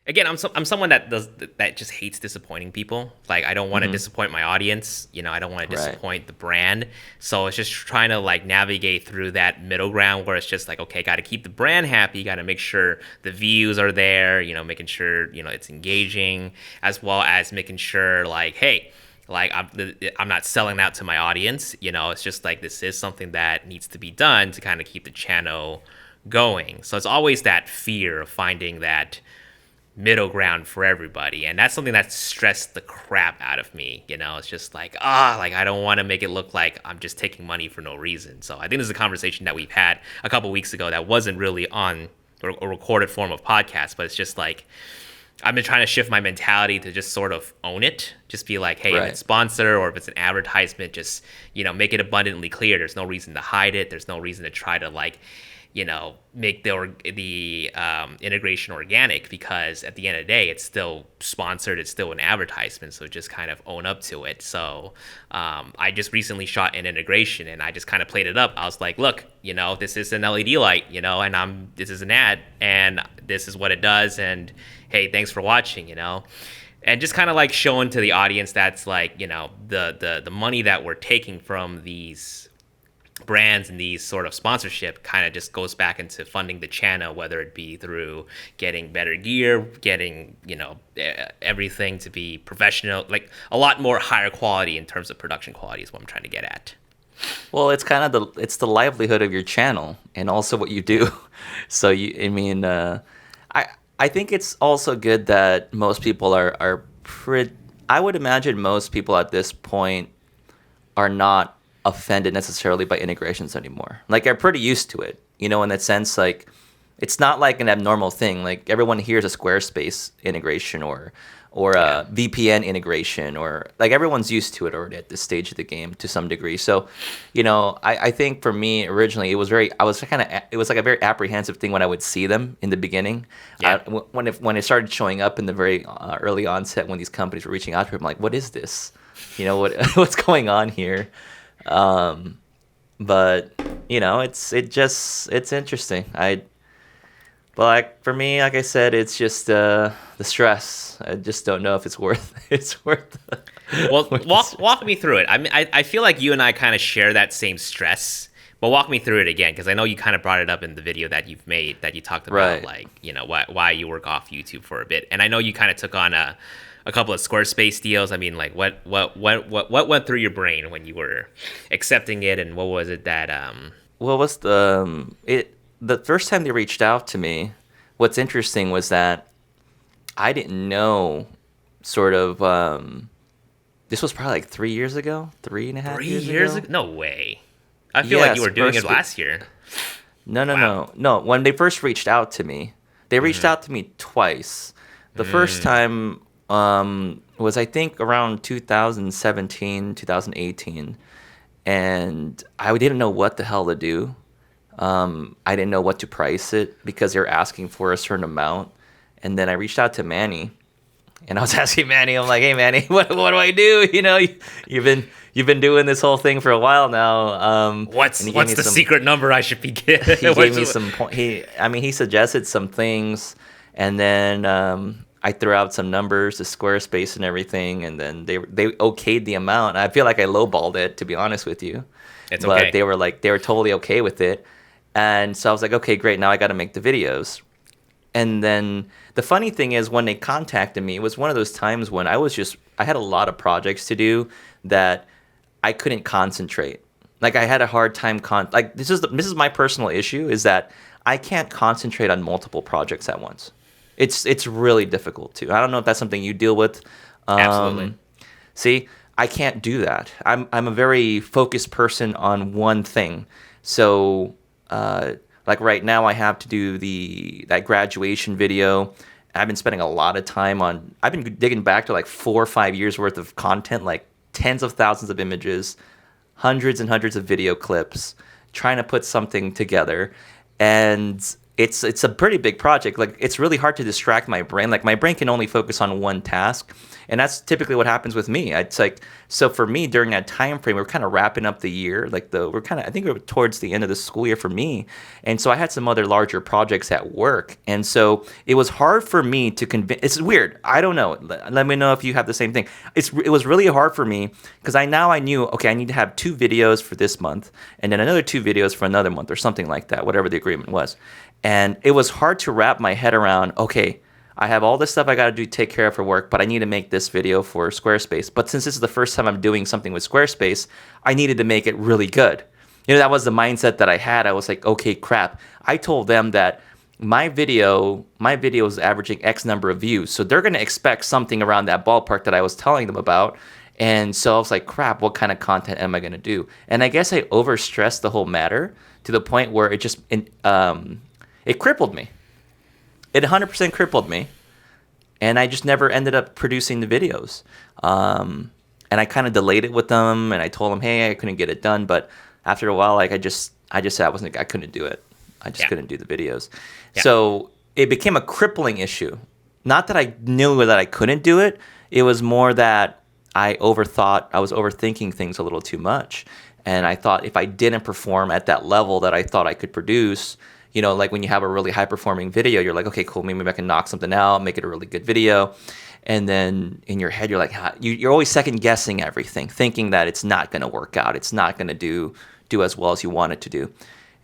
again, I'm someone that just hates disappointing people. Like I don't want to Hmm. disappoint my audience. I don't want to Right. disappoint the brand. So it's just trying to like navigate through that middle ground where it's just like, okay, got to keep the brand happy, got to make sure the views are there, making sure, it's engaging, as well as making sure like, hey, like I'm not selling out to my audience. It's just like this is something that needs to be done to kind of keep the channel going. So it's always that fear of finding that middle ground for everybody, and that's something that stressed the crap out of me. It's just like, like I don't want to make it look like I'm just taking money for no reason. So I think this is a conversation that we've had a couple weeks ago that wasn't really on a recorded form of podcast, but it's just like I've been trying to shift my mentality to just sort of own it. Just be like, hey, if Right. it's sponsor or if it's an advertisement, just, make it abundantly clear. There's no reason to hide it. There's no reason to try to like, make the integration organic, because at the end of the day, it's still sponsored. It's still an advertisement. So just kind of own up to it. So I just recently shot an integration and I just kind of played it up. I was like, look, this is an LED light, and this is an ad and this is what it does. And hey, thanks for watching, and just kind of like showing to the audience that's like, the money that we're taking from these brands and these sort of sponsorship kind of just goes back into funding the channel, whether it be through getting better gear, getting, everything to be professional, like a lot more higher quality in terms of production quality is what I'm trying to get at. Well, it's kind of the livelihood of your channel and also what you do. So I mean, I think it's also good that most people are pretty. I would imagine most people at this point are not offended necessarily by integrations anymore. Like, they're pretty used to it, in that sense. Like, it's not like an abnormal thing. Like, everyone hears a Squarespace integration or Yeah. a VPN integration, or like everyone's used to it already at this stage of the game to some degree. So, I think for me originally it was like a very apprehensive thing when I would see them in the beginning. Yeah. When it started showing up in the very early onset, when these companies were reaching out to me, I'm like, what is this? What's going on here? But it's interesting. But like for me, like I said, it's just the stress. I just don't know if it's worth it's worth Well, worth the stress. walk me through it. I mean, I feel like you and I kind of share that same stress, but walk me through it again, because I know you kind of brought it up in the video that you've made, that you talked about, Right. like, why you work off YouTube for a bit. And I know you kind of took on a couple of Squarespace deals. I mean, like, what went through your brain when you were accepting it, and what was it that What was the first time they reached out to me? What's interesting was that I didn't know sort of this was probably like 3 years ago, three and a half three years years ago. ago? No way. I feel like you Yes, were doing it Squarespace. last year. No, no, Wow. no, no. When they first reached out to me, they reached Mm-hmm. out to me twice. The first Mm. time was, I think, around 2017, 2018, and I didn't know what the hell to do. I didn't know what to price it because they were asking for a certain amount, and then I reached out to Manny, and I was asking Manny, I'm like, "Hey, Manny, what do I do? You've been doing this whole thing for a while now." And he gave What's me the some secret number I should be he getting? gave me some point. He suggested some things, and then I threw out some numbers to Squarespace and everything, and then they okayed the amount. I feel like I lowballed it, to be honest with you, It's but okay. they were totally okay with it, and so I was like, okay, great. Now I got to make the videos. And then the funny thing is, when they contacted me, it was one of those times when I had a lot of projects to do that I couldn't concentrate. Like, I had a hard time like, this is my personal issue, is that I can't concentrate on multiple projects at once. It's really difficult to. I don't know if that's something you deal with. Absolutely. Um, See, I can't do that. I'm a very focused person on one thing. So, like right now, I have to do that graduation video. I've been spending a lot of time on. I've been digging back to like 4 or 5 years worth of content, like tens of thousands of images, hundreds and hundreds of video clips, trying to put something together. And it's a pretty big project. Like it's really hard to distract my brain. Like my brain can only focus on one task, and that's typically what happens with me. It's like so for me during that time frame, we're kind of wrapping up the year. Like we're kind of I think we're towards the end of the school year for me, and so I had some other larger projects at work, and so it was hard for me to convince. It's weird. I don't know. Let me know if you have the same thing. It was really hard for me because I knew okay I need to have 2 videos for this month, and then another 2 videos for another month or something like that, whatever the agreement was. And it was hard to wrap my head around, okay, I have all this stuff I got to do, take care of for work, but I need to make this video for Squarespace. But since this is the first time I'm doing something with Squarespace, I needed to make it really good. That was the mindset that I had. I was like, okay, crap. I told them that my video is averaging X number of views. So they're going to expect something around that ballpark that I was telling them about. And so I was like, crap, what kind of content am I going to do? And I guess I overstressed the whole matter to the point where it crippled me. It 100% crippled me. And I just never ended up producing the videos. And I kind of delayed it with them. And I told them, hey, I couldn't get it done. But after a while, like I just said I couldn't do it. I just couldn't do the videos. Yeah. So it became a crippling issue. Not that I knew that I couldn't do it. It was more that I was overthinking things a little too much. And I thought if I didn't perform at that level that I thought I could produce, like when you have a really high performing video, you're like, okay, cool, maybe I can knock something out, make it a really good video. And then in your head, you're like, you're always second guessing everything, thinking that it's not going to work out. It's not going to do as well as you want it to do.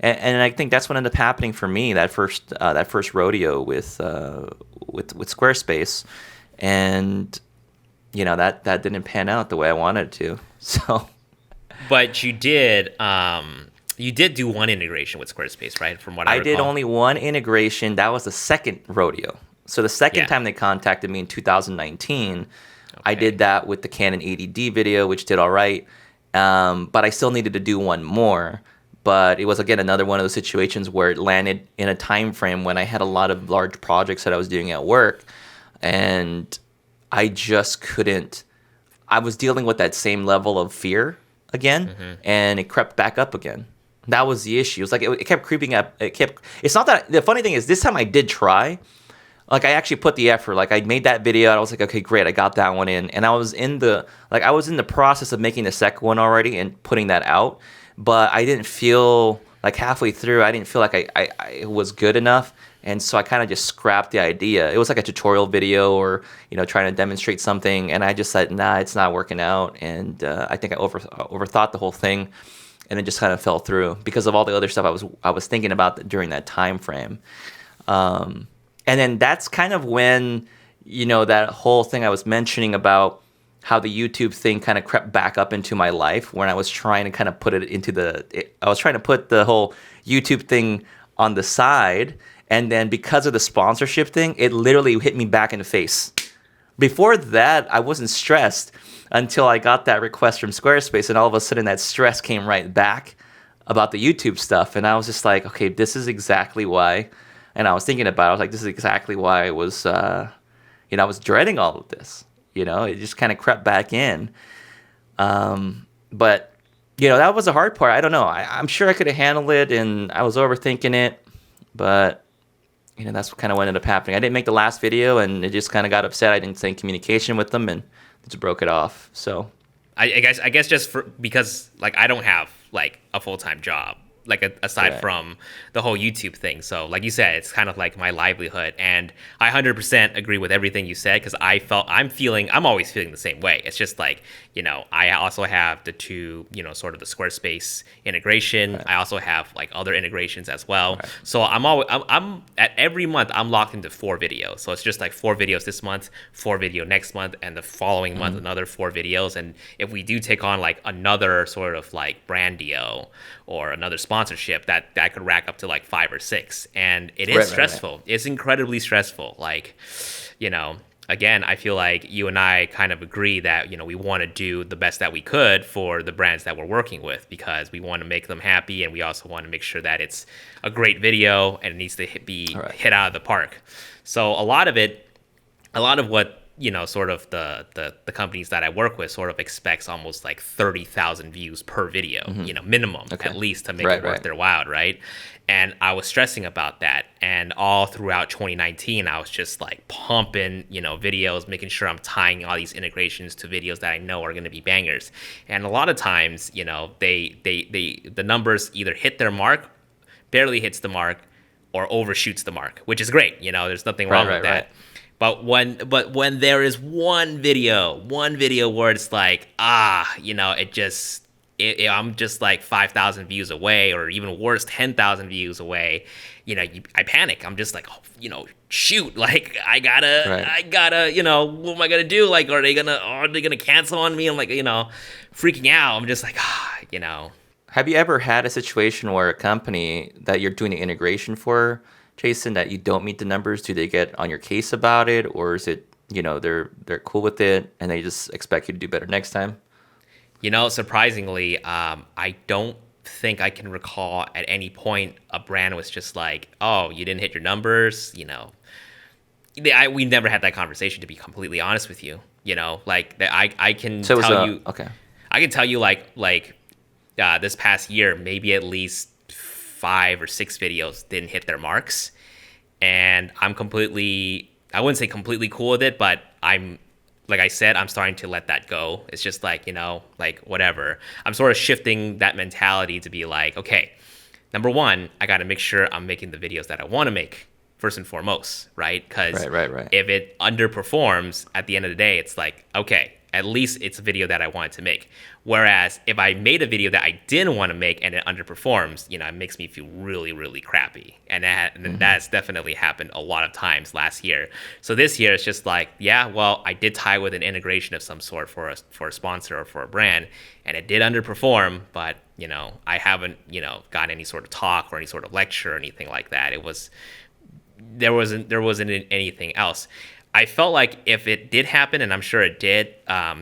And I think that's what ended up happening for me that first rodeo with Squarespace. And, that didn't pan out the way I wanted it to. So. But you did do one integration with Squarespace, right? From what I recall. did only one integration. That was the second rodeo. So the second time they contacted me in 2019, I did that with the Canon 80D video, which did all right. But I still needed to do one more. But it was, again, another one of those situations where it landed in a time frame when I had a lot of large projects that I was doing at work. And I just couldn't. I was dealing with that same level of fear again, and it crept back up again. That was the issue. It was like it kept creeping up. It's not that. The funny thing is, this time I did try. Like I actually put the effort. Like I made that video. And I was like, okay, great, I got that one in, and I was in the process of making the second one already and putting that out. But I didn't feel like halfway through, I didn't feel like I was good enough, and so I kind of just scrapped the idea. It was like a tutorial video or trying to demonstrate something, and I just said, nah, it's not working out, and I think I overthought the whole thing, and it just kind of fell through because of all the other stuff I was thinking about during that time frame. And then that's kind of when that whole thing I was mentioning about how the YouTube thing kind of crept back up into my life when I was trying to kind of put I was trying to put the whole YouTube thing on the side. And then because of the sponsorship thing, it literally hit me back in the face. Before that, I wasn't stressed until I got that request from Squarespace. And all of a sudden that stress came right back about the YouTube stuff. And I was just like, okay, this is exactly why. And I was thinking about it. I was like, this is exactly why I was dreading all of this. It just kind of crept back in. But, that was the hard part. I don't know. I'm sure I could have handled it, and I was overthinking it. But, that's kind of what ended up happening. I didn't make the last video, and it just kind of got upset. I didn't stay in communication with them, and just broke it off. So I guess just because, like, I don't have, like, a full-time job. Like aside from the whole YouTube thing. So like you said, it's kind of like my livelihood, and I 100% agree with everything you said, because I'm always feeling the same way. It's just like, I also have the two, sort of the Squarespace integration. Right. I also have like other integrations as well. Right. So I'm at every month I'm locked into 4 videos. So it's just like 4 videos this month, 4 video next month, and the following month another 4 videos. And if we do take on like another sort of like brand deal or another sponsorship, that could rack up to like 5 or 6, and it is stressful. Right. It's incredibly stressful. Like, again, I feel like you and I kind of agree that we want to do the best that we could for the brands that we're working with, because we want to make them happy, and we also want to make sure that it's a great video and it needs to be hit out of the park. So a lot of what sort of the companies that I work with sort of expects almost like 30,000 views per video, minimum Okay. at least to make Right, it worth right. their while, right? And I was stressing about that. And all throughout 2019, I was just like pumping, videos, making sure I'm tying all these integrations to videos that I know are going to be bangers. And a lot of times, the numbers either hit their mark, barely hits the mark, or overshoots the mark, which is great. There's nothing Right, wrong with right, right. that. But when there is one video where it's like, I'm just like 5,000 views away, or even worse, 10,000 views away. I panic. I'm just like, shoot, like Right. what am I gonna do? Like, are they gonna cancel on me? I'm like, freaking out. I'm just like, Have you ever had a situation where a company that you're doing the integration for, Jason, that you don't meet the numbers? Do they get on your case about it, or is it they're cool with it and they just expect you to do better next time? Surprisingly, I don't think I can recall at any point a brand was just like, "Oh, you didn't hit your numbers." We never had that conversation. To be completely honest with you, like that, I can So it was tell you, okay. I can tell you this past year, maybe at least 5 or 6 videos didn't hit their marks, and I wouldn't say completely cool with it, but like I said, I'm starting to let that go. It's just like, like whatever. I'm sort of shifting that mentality to be like, okay, number one, I got to make sure I'm making the videos that I want to make first and foremost, right? Because Right, right, right. if it underperforms at the end of the day, it's like, okay, at least it's a video that I wanted to make. Whereas if I made a video that I didn't want to make and it underperforms, it makes me feel really, really crappy. And that's definitely happened a lot of times last year. So this year it's just like, yeah, well, I did tie with an integration of some sort for a sponsor or for a brand, and it did underperform, but I haven't, gotten any sort of talk or any sort of lecture or anything like that. There wasn't anything else. I felt like if it did happen, and I'm sure it did,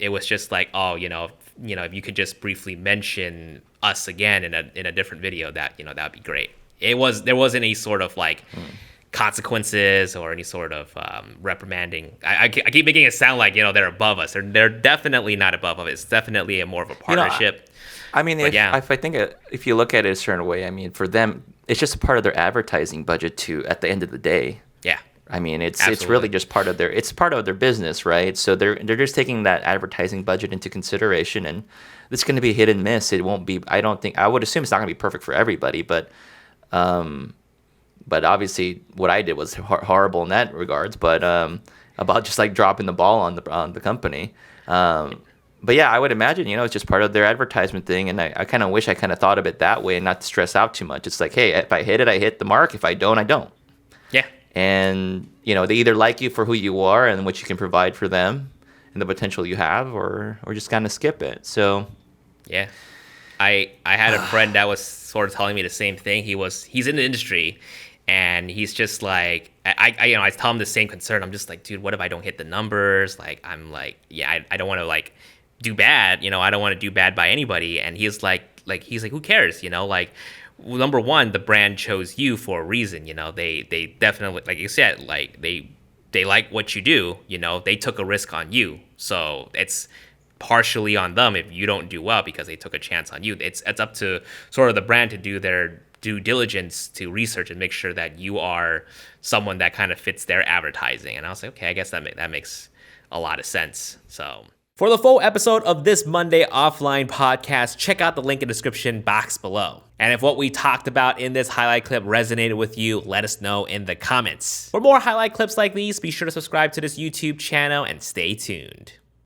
it was just like, oh, if you could just briefly mention us again in a different video, that'd be great. There wasn't any sort of like consequences or any sort of reprimanding. I keep making it sound like they're above us. They're definitely not above us. It's definitely more of a You know, partnership. I mean, But yeah, if I think if you look at it a certain way, I mean, for them, it's just a part of their advertising budget too. At the end of the day, yeah, I mean, it's really absolutely. just part of their business, right? So they're just taking that advertising budget into consideration, and it's going to be hit and miss. It won't be. I don't think. I would assume it's not going to be perfect for everybody, but obviously what I did was horrible in that regards. But about just like dropping the ball on the company. But yeah, I would imagine it's just part of their advertisement thing, and I kind of wish I kind of thought of it that way and not to stress out too much. It's like, hey, if I hit it, I hit the mark. If I don't, I don't. Yeah, And they either like you for who you are and what you can provide for them and the potential you have, or just kind of skip it. So yeah. I had a friend that was sort of telling me the same thing. He's in the industry, and he's just like, I tell him the same concern. I'm just like, dude, what if I don't hit the numbers? Like, I'm like, yeah, I don't want to like do bad. I don't want to do bad by anybody. And he's like, who cares? Like, well, number one, the brand chose you for a reason. They definitely, like you said, like they like what you do. They took a risk on you, so it's partially on them if you don't do well because they took a chance on you. It's up to sort of the brand to do their due diligence to research and make sure that you are someone that kind of fits their advertising. And I was like, okay, I guess that makes a lot of sense. So for the full episode of this Monday Offline podcast, check out the link in the description box below. And if what we talked about in this highlight clip resonated with you, let us know in the comments. For more highlight clips like these, be sure to subscribe to this YouTube channel and stay tuned.